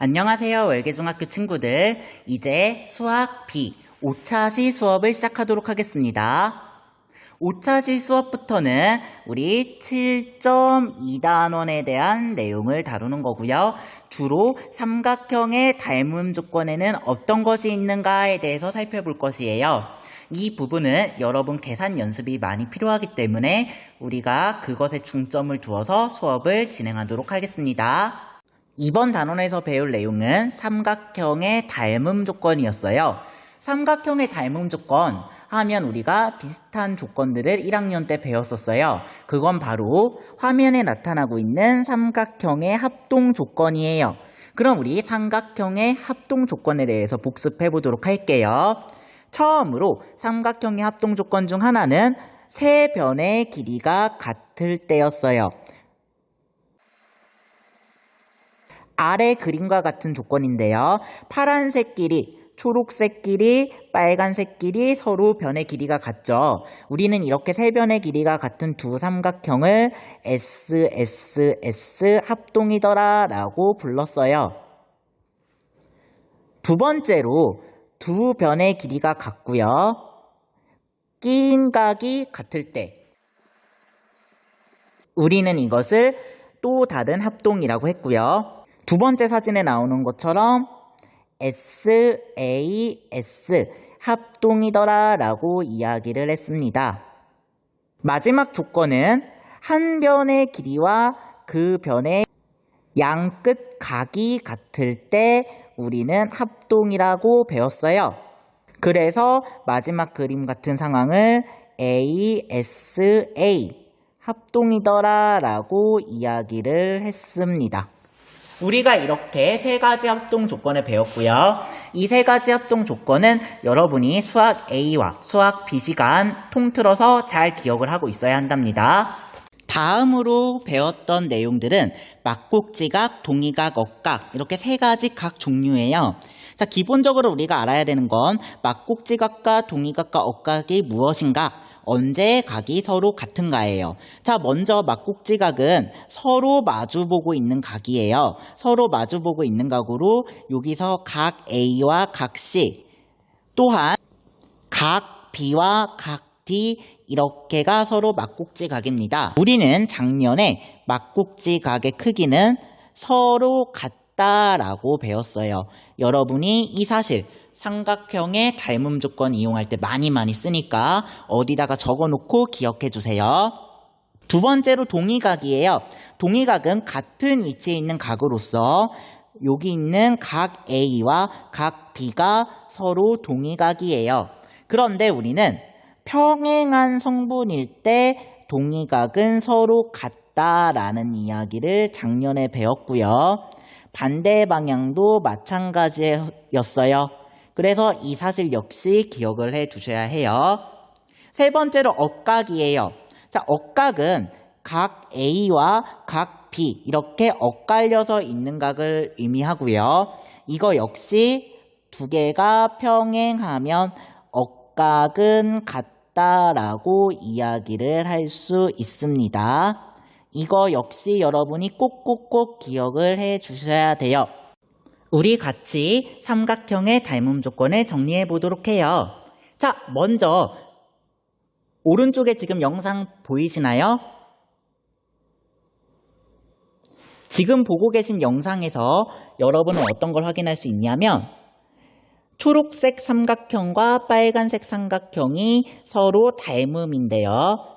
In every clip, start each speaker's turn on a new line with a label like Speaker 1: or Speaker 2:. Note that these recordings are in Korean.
Speaker 1: 안녕하세요, 월계중학교 친구들. 이제 수학 B 5차시 수업을 시작하도록 하겠습니다. 5차시 수업부터는 우리 7.2단원에 대한 내용을 다루는 거고요. 주로 삼각형의 닮음 조건에는 어떤 것이 있는가에 대해서 살펴볼 것이에요. 이 부분은 여러분 계산 연습이 많이 필요하기 때문에 우리가 그것에 중점을 두어서 수업을 진행하도록 하겠습니다. 이번 단원에서 배울 내용은 삼각형의 닮음 조건이었어요. 삼각형의 닮음 조건 하면 우리가 비슷한 조건들을 1학년 때 배웠었어요. 그건 바로 화면에 나타나고 있는 삼각형의 합동 조건이에요. 그럼 우리 삼각형의 합동 조건에 대해서 복습해 보도록 할게요. 처음으로 삼각형의 합동 조건 중 하나는 세 변의 길이가 같을 때였어요. 아래 그림과 같은 조건인데요. 파란색 길이, 초록색 길이, 빨간색 길이 서로 변의 길이가 같죠. 우리는 이렇게 세 변의 길이가 같은 두 삼각형을 SSS 합동이더라 라고 불렀어요. 두 번째로 두 변의 길이가 같고요. 끼인 각이 같을 때 우리는 이것을 또 다른 합동이라고 했고요. 두 번째 사진에 나오는 것처럼 SAS 합동이더라 라고 이야기를 했습니다. 마지막 조건은 한 변의 길이와 그 변의 양끝 각이 같을 때 우리는 합동이라고 배웠어요. 그래서 마지막 그림 같은 상황을 ASA 합동이더라 라고 이야기를 했습니다. 우리가 이렇게 세 가지 합동 조건을 배웠고요. 이 세 가지 합동 조건은 여러분이 수학 A와 수학 B 시간 통틀어서 잘 기억을 하고 있어야 한답니다. 다음으로 배웠던 내용들은 막국지각, 동의각, 억각 이렇게 세 가지 각 종류예요. 자, 기본적으로 우리가 알아야 되는 건 막국지각과 동의각과 억각이 무엇인가? 언제 각이 서로 같은가예요. 자, 먼저 막국지각은 서로 마주보고 있는 각이에요. 서로 마주보고 있는 각으로 여기서 각 A와 각 C, 또한 각 B와 각 D 이렇게가 서로 막국지각입니다. 우리는 작년에 막국지각의 크기는 서로 같다라고 배웠어요. 여러분이 이 사실 삼각형의 닮음 조건 이용할 때 많이 쓰니까 어디다가 적어놓고 기억해 주세요. 두 번째로 동의각이에요. 동의각은 같은 위치에 있는 각으로서 여기 있는 각 A와 각 B가 서로 동의각이에요. 그런데 우리는 평행한 성분일 때 동의각은 서로 같다라는 이야기를 작년에 배웠고요. 반대 방향도 마찬가지였어요. 그래서 이 사실 역시 기억을 해 두셔야 해요. 세 번째로 억각이에요. 자, 억각은 각 A와 각 B 이렇게 엇갈려서 있는 각을 의미하고요. 이거 역시 두 개가 평행하면 억각은 같다라고 이야기를 할 수 있습니다. 이거 역시 여러분이 꼭꼭꼭 기억을 해 주셔야 돼요. 우리 같이 삼각형의 닮음 조건을 정리해 보도록 해요. 자, 먼저 오른쪽에 지금 영상 보이시나요? 지금 보고 계신 영상에서 여러분은 어떤 걸 확인할 수 있냐면 초록색 삼각형과 빨간색 삼각형이 서로 닮음인데요.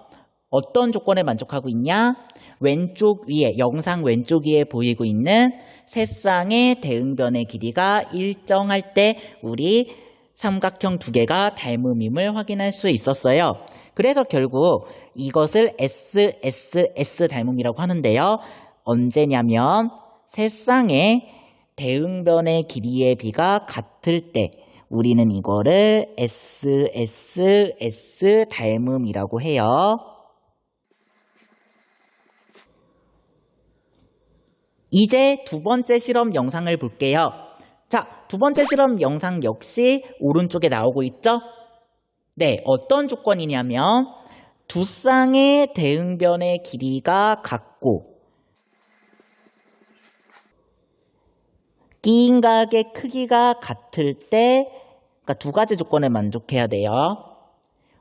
Speaker 1: 어떤 조건에 만족하고 있냐? 왼쪽 위에, 영상 왼쪽 위에 보이고 있는 세 쌍의 대응변의 길이가 일정할 때 우리 삼각형 두 개가 닮음임을 확인할 수 있었어요. 그래서 결국 이것을 SSS 닮음이라고 하는데요. 언제냐면 세 쌍의 대응변의 길이의 비가 같을 때 우리는 이거를 SSS 닮음이라고 해요. 이제 두 번째 실험 영상을 볼게요. 자, 두 번째 실험 영상 역시 오른쪽에 나오고 있죠? 네, 어떤 조건이냐면 두 쌍의 대응변의 길이가 같고 끼인각의 크기가 같을 때, 그러니까 두 가지 조건을 만족해야 돼요.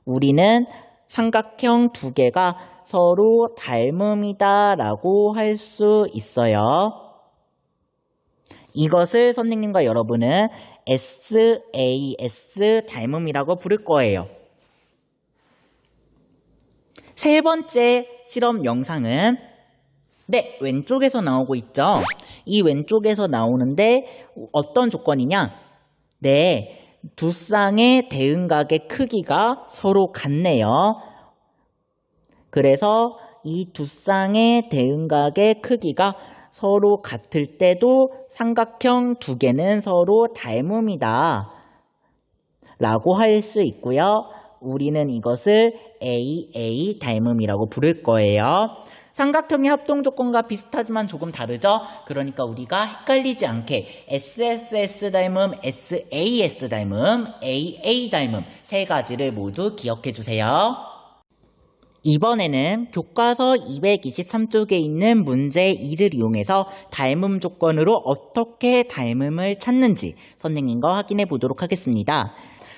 Speaker 1: 우리는 삼각형 두 개가 서로 닮음이다 라고 할 수 있어요. 이것을 선생님과 여러분은 SAS 닮음이라고 부를 거예요. 세 번째 실험 영상은 왼쪽에서 나오고 있죠. 이 왼쪽에서 나오는데 어떤 조건이냐? 두 쌍의 대응각의 크기가 서로 같네요. 그래서 이 두 쌍의 대응각의 크기가 서로 같을 때도 삼각형 두 개는 서로 닮음이다 라고 할 수 있고요. 우리는 이것을 AA 닮음이라고 부를 거예요. 삼각형의 합동 조건과 비슷하지만 조금 다르죠? 그러니까 우리가 헷갈리지 않게 SSS 닮음, SAS 닮음, AA 닮음 세 가지를 모두 기억해 주세요. 이번에는 교과서 223쪽에 있는 문제 2를 이용해서 닮음 조건으로 어떻게 닮음을 찾는지 선생님과 확인해 보도록 하겠습니다.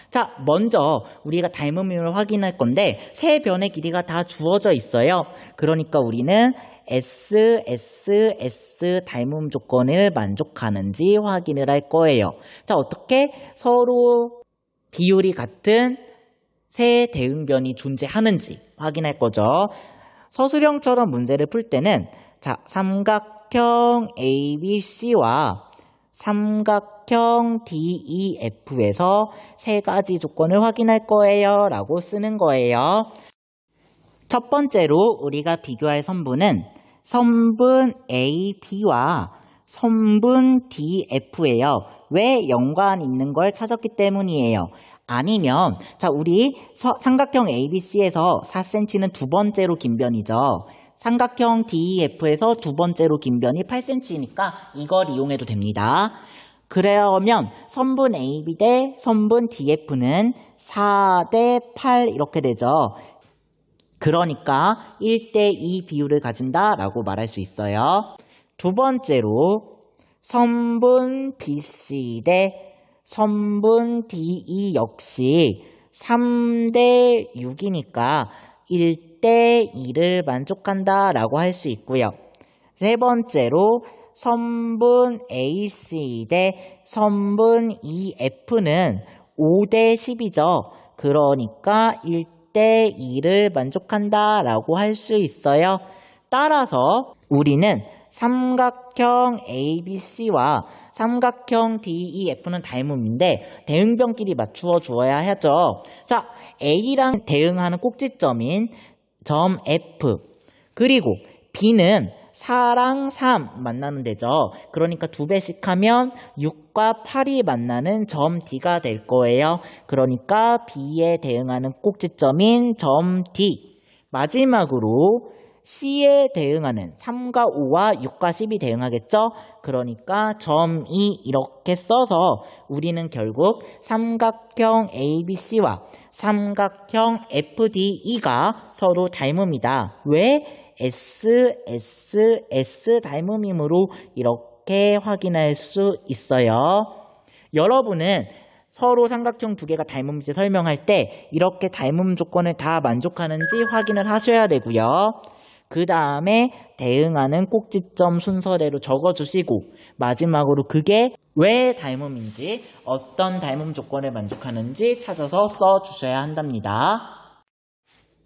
Speaker 1: 자, 먼저 우리가 닮음을 확인할 건데 세 변의 길이가 다 주어져 있어요. 그러니까 우리는 SSS 닮음 조건을 만족하는지 확인을 할 거예요. 자, 어떻게 서로 비율이 같은 세 대응변이 존재하는지 확인할 거죠. 서술형처럼 문제를 풀 때는 자, 삼각형 ABC와 삼각형 DEF에서 세 가지 조건을 확인할 거예요 라고 쓰는 거예요. 첫 번째로 우리가 비교할 선분은 선분 AB와 선분 DF예요. 왜 연관 있는 걸 찾았기 때문이에요. 아니면 자, 우리 삼각형 ABC에서 4cm는 두 번째로 긴 변이죠. 삼각형 DEF에서 두 번째로 긴 변이 8cm니까 이걸 이용해도 됩니다. 그러면 선분 AB 대 선분 DF는 4 대 8 이렇게 되죠. 그러니까 1대2 비율을 가진다라고 말할 수 있어요. 두 번째로 선분 BC 대 선분 DE 역시 3대 6이니까 1대2를 만족한다라고 할 수 있고요. 세 번째로 선분 AC 대 선분 EF는 5대 10이죠. 그러니까 1대2를 만족한다라고 할 수 있어요. 따라서 우리는 삼각형 ABC와 삼각형 DEF는 닮음인데 대응변끼리 맞추어 주어야 하죠. 자, A랑 대응하는 꼭지점인 점 F 그리고 B는 4랑 3 만나면 되죠. 그러니까 2배씩 하면 6과 8이 만나는 점 D가 될 거예요. 그러니까 B에 대응하는 꼭지점인 점 D. 마지막으로 C에 대응하는 3과 5와 6과 10이 대응하겠죠? 그러니까 점 E 이렇게 써서 우리는 결국 삼각형 ABC와 삼각형 FDE가 서로 닮음이다. 왜? SSS 닮음이므로 이렇게 확인할 수 있어요. 여러분은 서로 삼각형 두 개가 닮음인지 설명할 때 이렇게 닮음 조건을 다 만족하는지 확인을 하셔야 되고요. 그 다음에 대응하는 꼭지점 순서대로 적어주시고 마지막으로 그게 왜 닮음인지 어떤 닮음 조건을 만족하는지 찾아서 써주셔야 한답니다.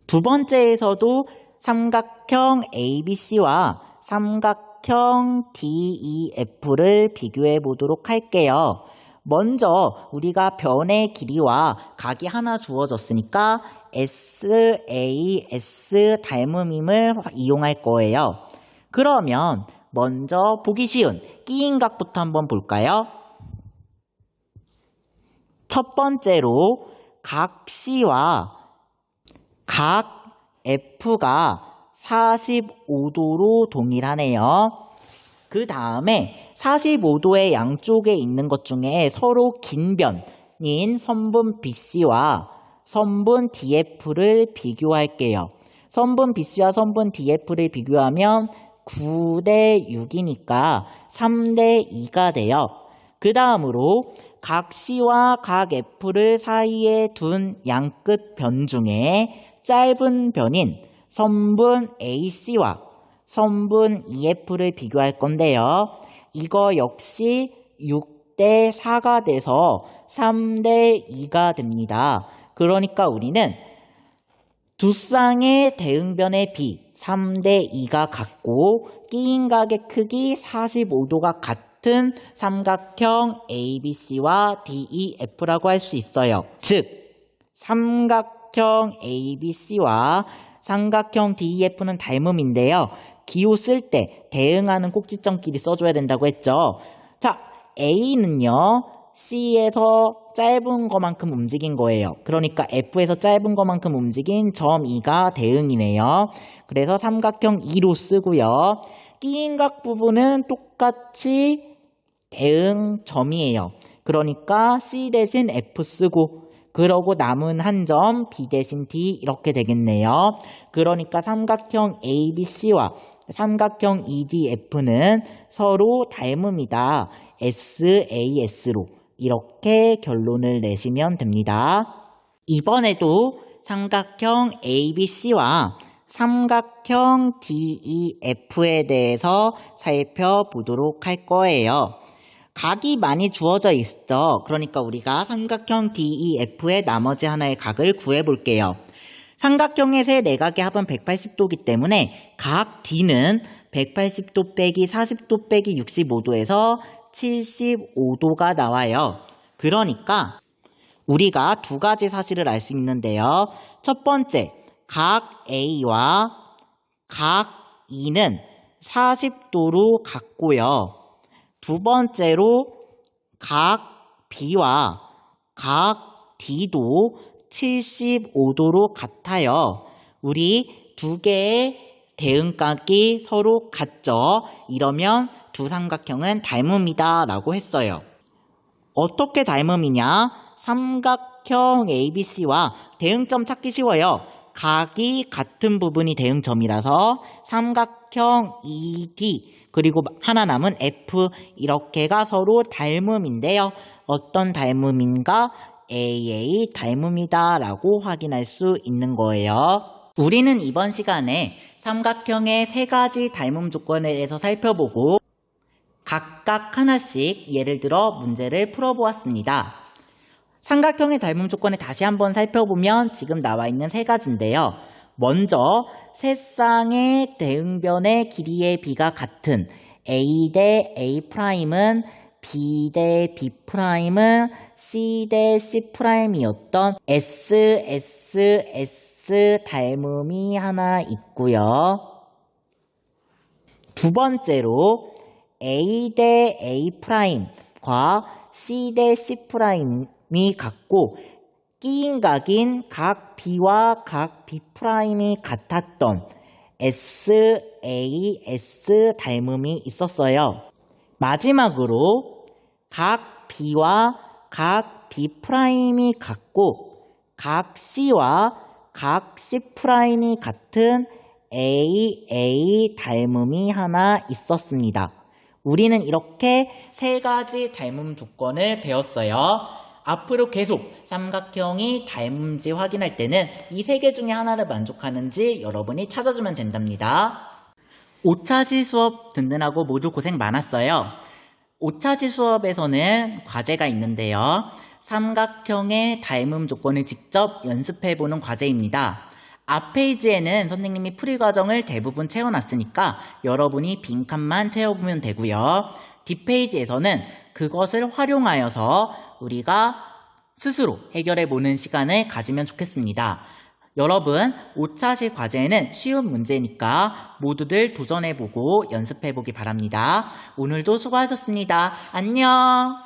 Speaker 1: 두 번째에서도 삼각형 ABC와 삼각형 DEF를 비교해 보도록 할게요. 먼저 우리가 변의 길이와 각이 하나 주어졌으니까 SAS 닮음임을 이용할 거예요. 그러면 먼저 보기 쉬운 끼인 각부터 한번 볼까요? 첫 번째로 각 C와 각 F가 45도로 동일하네요. 그 다음에 45도의 양쪽에 있는 것 중에 서로 긴 변인 선분 BC와 선분 DF를 비교할게요. 선분 BC와 선분 DF를 비교하면 9대 6이니까 3대 2가 돼요. 그 다음으로 각 C와 각 F를 사이에 둔 양끝 변 중에 짧은 변인 선분 AC와 선분 EF를 비교할 건데요. 이거 역시 6대 4가 돼서 3대 2가 됩니다. 그러니까 우리는 두 쌍의 대응변의 비 3대 2가 같고 끼인 각의 크기 45도가 같은 삼각형 ABC와 DEF라고 할 수 있어요. 즉 삼각형 ABC와 삼각형 DEF는 닮음인데요. 기호 쓸 때 대응하는 꼭지점끼리 써줘야 된다고 했죠. 자, A는요. C에서 짧은 것만큼 움직인 거예요. 그러니까 F에서 짧은 것만큼 움직인 점 2가 대응이네요. 그래서 삼각형 2로 쓰고요. 끼인 각 부분은 똑같이 대응점이에요. 그러니까 C 대신 F 쓰고 그러고 남은 한 점 B 대신 D 이렇게 되겠네요. 그러니까 삼각형 ABC와 삼각형 EDF는 서로 닮음이다. SAS로 이렇게 결론을 내시면 됩니다. 이번에도 삼각형 ABC와 삼각형 DEF에 대해서 살펴보도록 할 거예요. 각이 많이 주어져 있죠. 그러니까 우리가 삼각형 DEF의 나머지 하나의 각을 구해볼게요. 삼각형의 세 내각의 합은 180도이기 때문에 각 D는 180도 빼기 40도 빼기 65도에서 75도가 나와요. 그러니까 우리가 두 가지 사실을 알 수 있는데요. 첫 번째, 각 A와 각 E는 40도로 같고요. 두 번째로 각 B와 각 D도 75도로 같아요. 우리 두 개의 대응각이 서로 같죠? 이러면 두 삼각형은 닮음이다 라고 했어요. 어떻게 닮음이냐? 삼각형 ABC와 대응점 찾기 쉬워요. 각이 같은 부분이 대응점이라서 삼각형 ED 그리고 하나 남은 F 이렇게가 서로 닮음인데요. 어떤 닮음인가? AA 닮음이다 라고 확인할 수 있는 거예요. 우리는 이번 시간에 삼각형의 세 가지 닮음 조건에 대해서 살펴보고 각각 하나씩 예를 들어 문제를 풀어보았습니다. 삼각형의 닮음 조건을 다시 한번 살펴보면 지금 나와 있는 세 가지인데요. 먼저 세 쌍의 대응변의 길이의 B가 같은 A 대 A'은 B 대 B'은 C 대 C'이었던 SSS 닮음이 하나 있고요. 두 번째로 A 대 A'과 C 대 C'이 같고 끼인 각인 각 B와 각 B'이 같았던 SAS 닮음이 있었어요. 마지막으로 각 B와 각 B'이 같고 각 C와 각 C'이 같은 AA 닮음이 하나 있었습니다. 우리는 이렇게 세 가지 닮음 조건을 배웠어요. 앞으로 계속 삼각형이 닮은지 확인할 때는 이 세 개 중에 하나를 만족하는지 여러분이 찾아주면 된답니다. 5차시 수업 든든하고 모두 고생 많았어요. 5차시 수업에서는 과제가 있는데요. 삼각형의 닮음 조건을 직접 연습해보는 과제입니다. 앞 페이지에는 선생님이 풀이 과정을 대부분 채워놨으니까 여러분이 빈칸만 채워보면 되고요. 뒷페이지에서는 그것을 활용하여서 우리가 스스로 해결해보는 시간을 가지면 좋겠습니다. 여러분, 5차시 과제는 쉬운 문제니까 모두들 도전해보고 연습해보기 바랍니다. 오늘도 수고하셨습니다. 안녕!